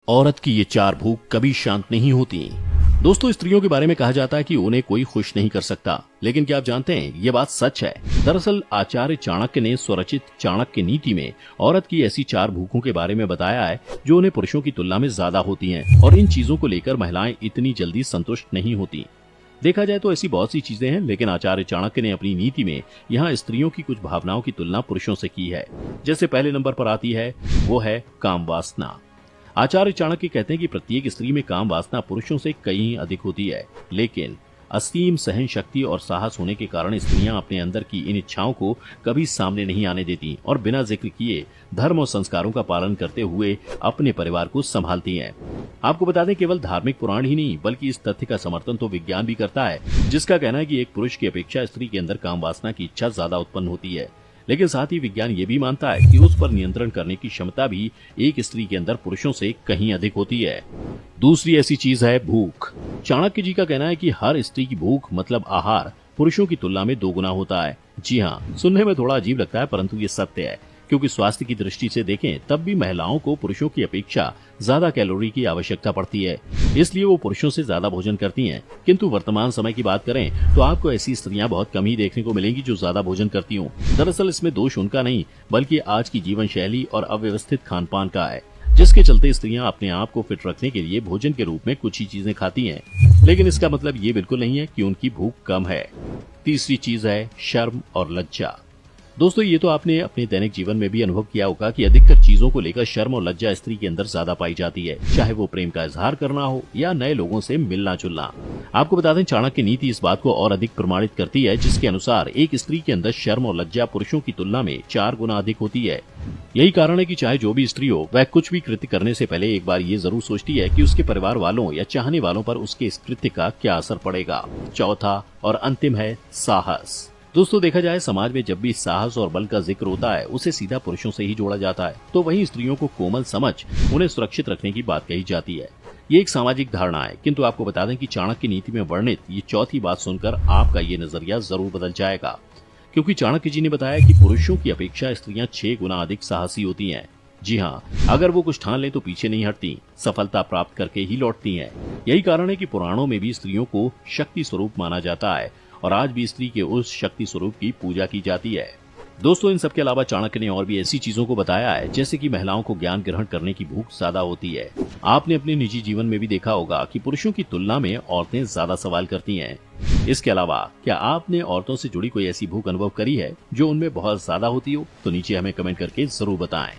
औरत की ये चार भूख कभी शांत नहीं होती। दोस्तों, स्त्रियों के बारे में कहा जाता है कि उन्हें कोई खुश नहीं कर सकता, लेकिन क्या आप जानते हैं ये बात सच है। दरअसल आचार्य चाणक्य ने स्वरचित चाणक्य नीति में औरत की ऐसी चार भूखों के बारे में बताया है जो उन्हें पुरुषों की तुलना में ज्यादा होती हैं, और इन चीजों को लेकर महिलाएं इतनी जल्दी संतुष्ट नहीं होती। देखा जाए तो ऐसी बहुत सी चीजें हैं, लेकिन आचार्य चाणक्य ने अपनी नीति में यहाँ स्त्रियों की कुछ भावनाओं की तुलना पुरुषों से की है। जैसे पहले नंबर पर आती है वो है काम वासना। आचार्य चाणक्य कहते हैं कि प्रत्येक स्त्री में काम वासना पुरुषों से कहीं अधिक होती है, लेकिन असीम सहन शक्ति और साहस होने के कारण स्त्रियां अपने अंदर की इन इच्छाओं को कभी सामने नहीं आने देती और बिना जिक्र किए धर्म और संस्कारों का पालन करते हुए अपने परिवार को संभालती हैं। आपको बता दें, केवल धार्मिक पुराण ही नहीं बल्कि इस तथ्य का समर्थन तो विज्ञान भी करता है, जिसका कहना है कि एक पुरुष की अपेक्षा स्त्री के अंदर काम वासना की इच्छा ज्यादा उत्पन्न होती है। लेकिन साथ ही विज्ञान ये भी मानता है कि उस पर नियंत्रण करने की क्षमता भी एक स्त्री के अंदर पुरुषों से कहीं अधिक होती है। दूसरी ऐसी चीज है भूख। चाणक्य जी का कहना है कि हर स्त्री की भूख मतलब आहार पुरुषों की तुलना में 2 गुना होता है। जी हाँ, सुनने में थोड़ा अजीब लगता है, परंतु ये सत्य है, क्योंकि स्वास्थ्य की दृष्टि से देखें तब भी महिलाओं को पुरुषों की अपेक्षा ज्यादा कैलोरी की आवश्यकता पड़ती है, इसलिए वो पुरुषों से ज्यादा भोजन करती हैं। किंतु वर्तमान समय की बात करें तो आपको ऐसी स्त्रियां बहुत कम ही देखने को मिलेंगी जो ज्यादा भोजन करती हों। दरअसल इसमें दोष उनका नहीं बल्कि आज की जीवन शैली और अव्यवस्थित खान पान का है, जिसके चलते स्त्रियां अपने आप को फिट रखने के लिए भोजन के रूप में कुछ ही चीजें खाती हैं, लेकिन इसका मतलब ये बिल्कुल नहीं है कि उनकी भूख कम है। तीसरी चीज है शर्म और लज्जा। दोस्तों, ये तो आपने अपने दैनिक जीवन में भी अनुभव किया होगा कि अधिकतर चीजों को लेकर शर्म और लज्जा स्त्री के अंदर ज्यादा पाई जाती है, चाहे वो प्रेम का इजहार करना हो या नए लोगों से मिलना जुलना। आपको बता दें, चाणक्य नीति इस बात को और अधिक प्रमाणित करती है, जिसके अनुसार एक स्त्री के अंदर शर्म और लज्जा पुरुषों की तुलना में 4 गुना अधिक होती है। यही कारण है कि चाहे जो भी स्त्री हो, वह कुछ भी कृत्य करने से पहले एक बार ये जरूर सोचती है कि उसके परिवार वालों या चाहने वालों पर उसके इस कृत्य का क्या असर पड़ेगा। चौथा और अंतिम है साहस। दोस्तों, देखा जाए समाज में जब भी साहस और बल का जिक्र होता है उसे सीधा पुरुषों से ही जोड़ा जाता है, तो वहीं स्त्रियों को कोमल समझ उन्हें सुरक्षित रखने की बात कही जाती है। ये एक सामाजिक धारणा है, किंतु आपको बता दें कि चाणक्य नीति में वर्णित ये चौथी बात सुनकर आपका ये नजरिया जरूर बदल जाएगा, क्योंकि चाणक्य जी ने बताया कि पुरुषों की अपेक्षा स्त्रियां 6 गुना अधिक साहसी होती हैं। जी हाँ, अगर वो कुछ ठान ले तो पीछे नहीं हटती, सफलता प्राप्त करके ही लौटती हैं। यही कारण है कि पुराणों में भी स्त्रियों को शक्ति स्वरूप माना जाता है और आज भी स्त्री के उस शक्ति स्वरूप की पूजा की जाती है। दोस्तों, इन सबके अलावा चाणक्य ने और भी ऐसी चीजों को बताया है, जैसे कि महिलाओं को ज्ञान ग्रहण करने की भूख ज्यादा होती है। आपने अपने निजी जीवन में भी देखा होगा कि पुरुषों की तुलना में औरतें ज्यादा सवाल करती हैं। इसके अलावा क्या आपने औरतों से जुड़ी कोई ऐसी भूख अनुभव करी है जो उनमें बहुत ज्यादा होती हो? तो नीचे हमें कमेंट करके जरूर बताएं।